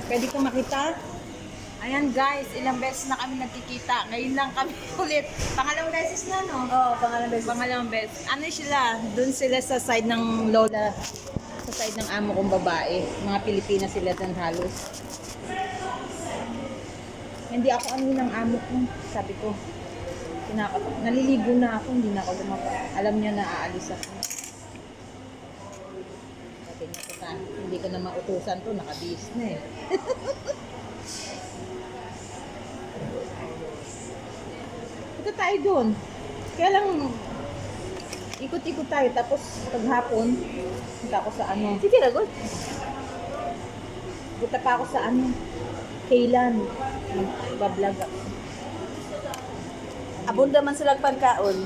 Pwede ko makita? Ayan guys, ilang beses na kami nagkikita. Ngayon lang kami ulit. Pangalawang beses na, no? Oo, pangalan beses. Pangalawang beses. Ano sila? Doon sila sa side ng lola. Sa side ng amo kong babae. Mga Pilipina sila doon halos. Hindi ako ano ng amo ko. Sabi ko, naliligo na ako. Hindi na ako lumabas. Alam niya na aalis ako. Sabi niya ko ta, hindi ko na mautusan to. Nakabihis na eh. Ito tayo doon. Kaya lang, ikot-ikot tayo. Tapos, paghapon, punta ako sa ano. Sige, ragot. Punta pa ako sa ano. Kailan. Magbablog ako. Abunda man silang pagkaon.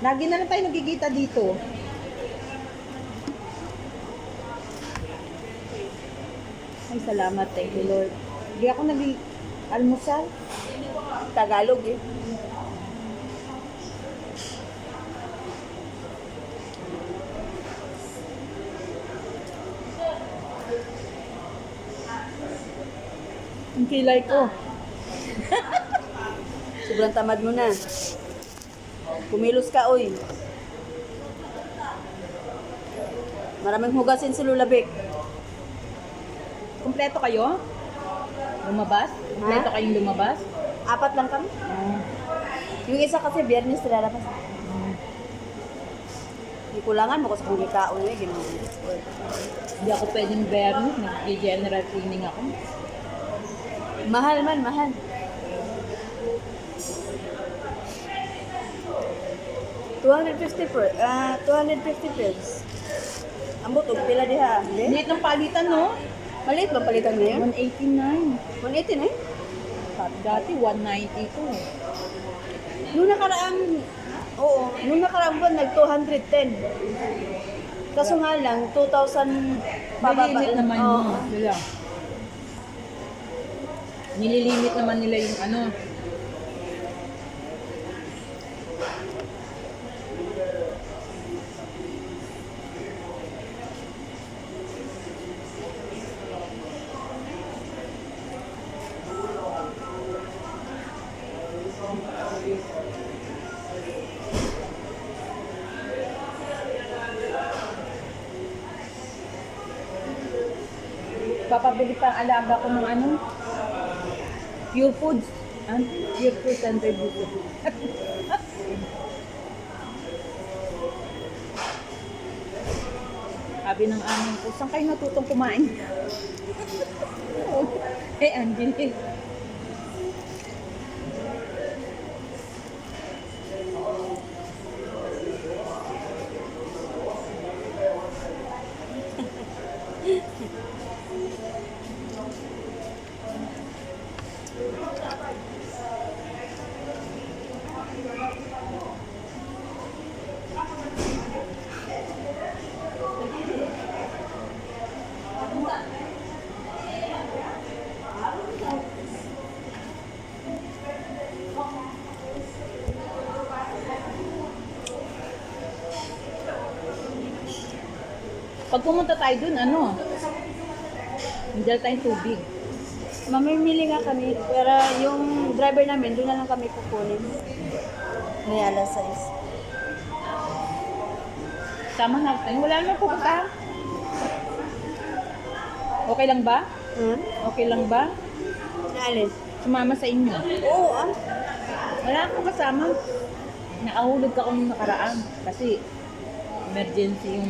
Lagi na lang tayo nagkikita dito. Ay, salamat. Thank you, Lord. Hindi ako nag-almusal. Tagalog eh. Ang kilay ko. Sobrang tamad mo na. Kumilos ka, oy. Maraming hugasin si Lulabik. Kompleto kayo? Lumabas? Kompleto kayong lumabas? 4 lang kami. Yung isa kasi biyernes lalabas. Hindi kulangan mo kasi kung ikaon eh. Hindi ako pwedeng bernis. Nag-general cleaning ako. Mahal man, mahal. $250 pesos. Ambot, pila diha. Hindi? Liit ng palitan, no? Maliit bang palitan ngayon? 189. 180 na eh. Dati, 190 to. Nung nakaraan, oo, nung nakaraan buwan, nag-210. Kaso nga lang, 2,000 pababa. Nililimit naman Oo. yun. Nila. Nililimit naman nila yung ano. Papabili pa ang alaga ko ng ano? Pure Foods. Pure Foods and Review. Sabi ng amin ko, saan kayo natutong kumain? Eh, Angie. Pag pumunta tayo dun, ano? Hindi tayong tubig. Mamimili nga kami, pero yung driver namin, doon na lang kami kukunin. May alas 6. Tama na tayo. Wala naman pupunta. Okay lang ba? Okay lang ba? Naalin? Sumama sa inyo. Oo, ah. Wala akong kasama. Nakahulog ako nung nakaraan. Kasi emergency yung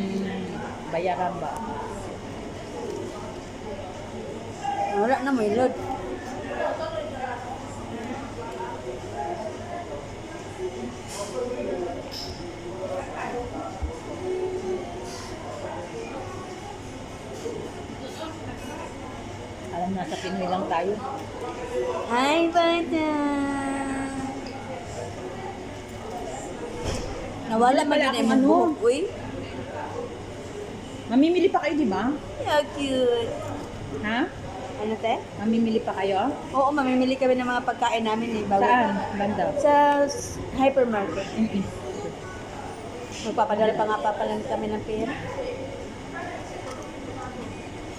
bayaran ba. Wala na, may load. Alam na, sa Pinoy lang tayo. Hi, bata! Nawala man Wala din akong ang ano. buhok, uy. Mamimili pa kayo, di ba? Yeah, cute. Ha? Ano, te? Mamimili pa kayo? Oo, mamimili kami ng mga pagkain namin eh. Saan? Banda? Sa hypermarket. Mm-mm. Magpapadala pa nga pa lang kami ng pera.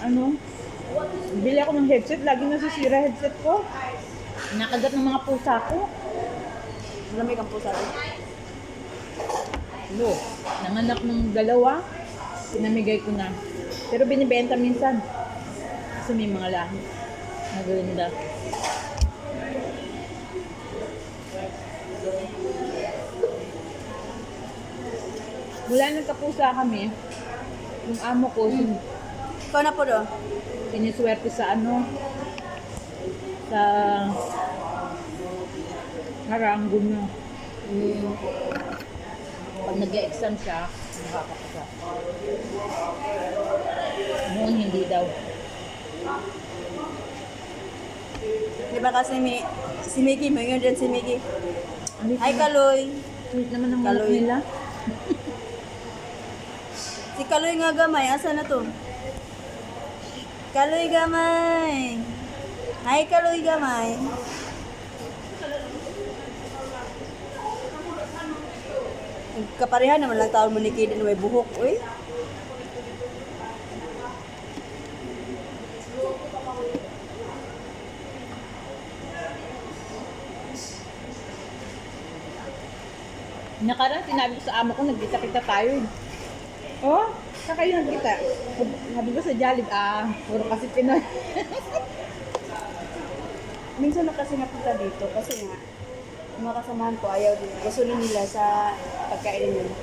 Ano? Bili ako ng headset, lagi nasisira headset ko. Nakagat ng mga pusa ko. Malamig ang pusa rin. Lo, nanganak ng dalawa, pinamigay ko na. Pero binibenta minsan. Kasi may mga lahi. Maganda. Mula nagkapusa kami, yung amo ko, Ikaw na po do. siniswerte sa ano, sa haranggon na. Pag nag-exam siya, nakakapasa. Noon hindi daw. Di ba kasi si Mickey, may yun din si Mickey. Ano Hi, Kaloy. sweet naman ang manok Kaloy. nila. Si Kaloy nga gamay, asa na to? Kaloy gamay. Hi, Kaloy gamay. Kaparehan naman lang taon mo ni Kid na may buhok, uy. Nakaraan, sinabi ko sa amo ko, nagkita-kita tayo. Oh, saan kayo nagkita? Sabi ko sa Jollibee, puro kasi Pinoy. Minsan na kasi napunta dito kasi nga, yung mga kasamahan ko ayaw din. Gusto din nila sa pagkain nila.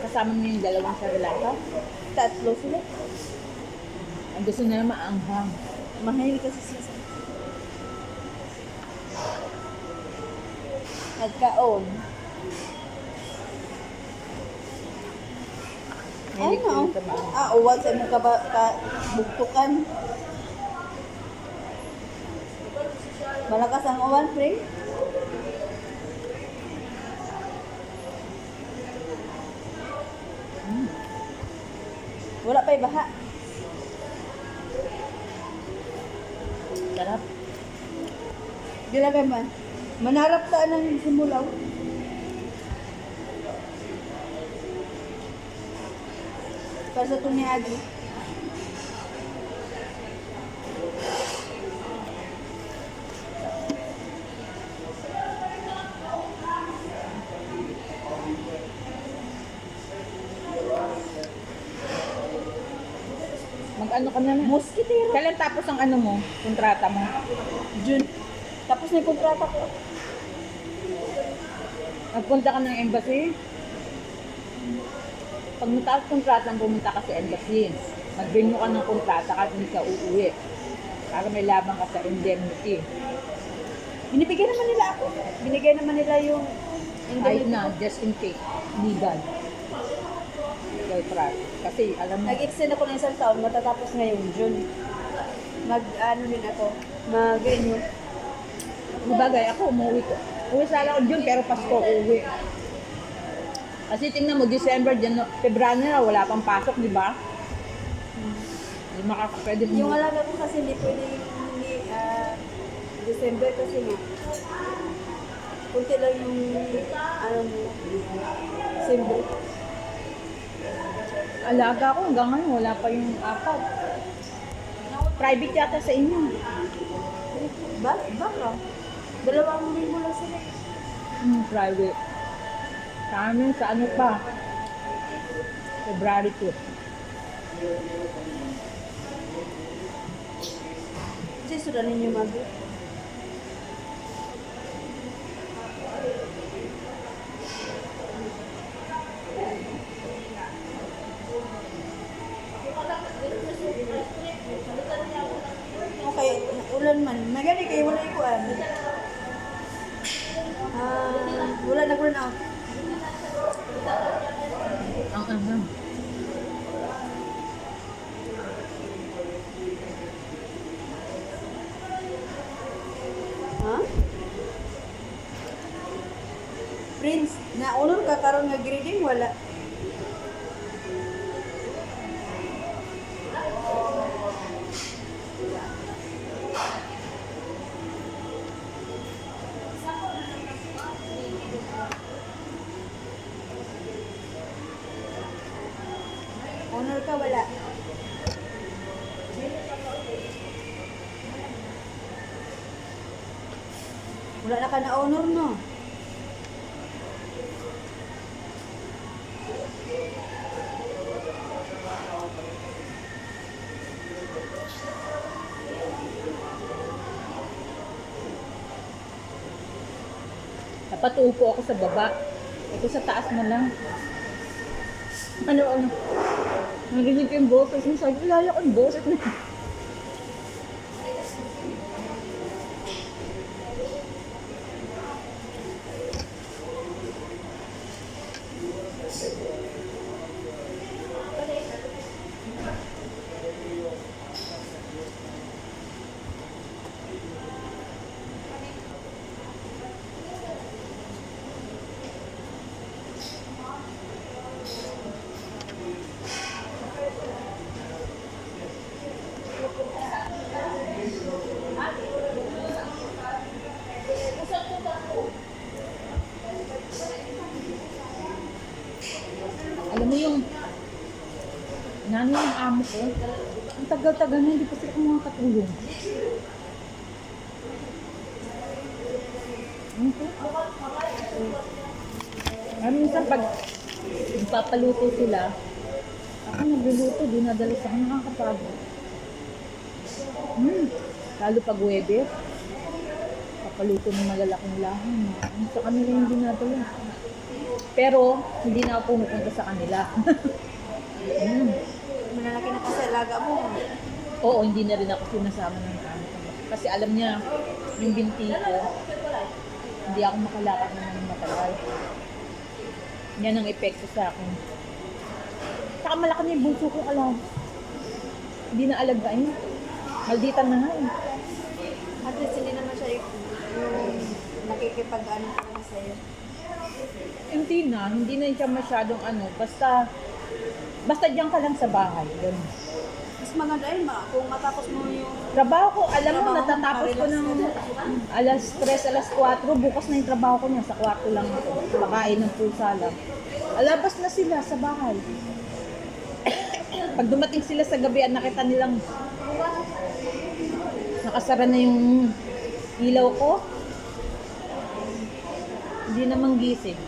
Kasama mo yung dalawang sarilata. Tatlo sila. Ang gusto nila maanghang. Mahilig kasi sila sa nagkaon. Mahilig Ano? sila sa maanghang. Uwan sa mga kabuktukan. Malakas ang uwan, pre. Wala pa'y baha. Sarap. Gilagay man. Manarap ta ng simulaw. Para sa itong ni Agi. Mag-ano ka na na? Mosquitero. Kailan tapos ang ano mo? Kontrata mo? June. Tapos na yung kontrata ko. Nagpunta ka ng embassy? Pag mataas kontrata, pumunta ka sa embassy. Mag-renew ka ng kontrata kasi hindi ka uuwi. Para may labang ka sa indemnity. Binibigyan naman nila ako. Binigay naman nila yung Kahit na, just in case. Legal. Legal price. Kasi alam mo, Nag-extend ako ng isang taon, matatapos ngayong June. Mag-ano din ako, mag-renew. bagay ako, umuwi ko. Uwi sana ako June, pero Pasko uwi. Kasi tingnan mo, December, February na, wala pang pasok, di ba? Hindi makakapwede mo. Yung alaga ko kasi hindi pwede hindi December kasi nga. Kunti lang yung ano mo, December. Alaga ko hanggang ngayon, wala pa yung apat. Private yata sa inyo. Baka. Dalawang linggo lang sila. Private. Sa amin, sa ano pa? February 2. Kasi sudan ninyo mag okay, ulan man. Magani kayo wala ikuan. Wala nag-run out. Ang aham. Ha? Prince, naunor ka karon nga grading wala. Honor ka, wala. Wala na ka na honor, no? Dapat uupo ako sa baba. Ito sa taas na lang. Ano? Narinig ko yung boses mo. Sabi, lala ko yung boses mo. Alam mo yung nani yung amo ko, ang tagal-tagal na hindi pa sila makakatulong. Ano to? Minsan pag nagpapaluto sila, ako nagluluto, dinadala sa akin, nakakapagod. Lalo pag Webes, papaluto ng malalaking lahan. Sa kanila yung dinadala. Pero, hindi na ako pumupunta sa kanila. Malalaki na kasi alaga mo. Oo, hindi na rin ako sinasama ng amo ko. Kasi alam niya, yung binti ko, hindi ako makalakad na ng matagal. Yan ang epekto sa akin. Saka malaki na yung bunso ko alam. Hindi na alagain. Malditan na nga eh. At least hindi naman siya yung nakikipag-ano ka naman sa'yo. Hindi na siya masyadong basta diyan ka lang sa bahay. Ganun. Mas maganda yun, kung matapos mo yung Trabaho ko, alam mo, trabaho mo, natatapos ko makarelax ng ka na. alas 3, alas 4, bukas na yung trabaho ko niya, sa kwarto lang ako. Pakain ng pusa lang. Alabas na sila sa bahay. Pag dumating sila sa gabi at nakita nilang nakasara na yung ilaw ko, hindi naman gising.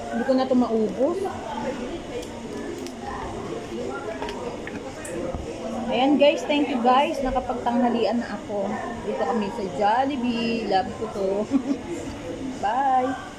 Hindi ko na ito maubos. Ayan guys, thank you guys. Nakapagtanghalian na ako. Dito kami sa Jollibee. Love ko to. Bye!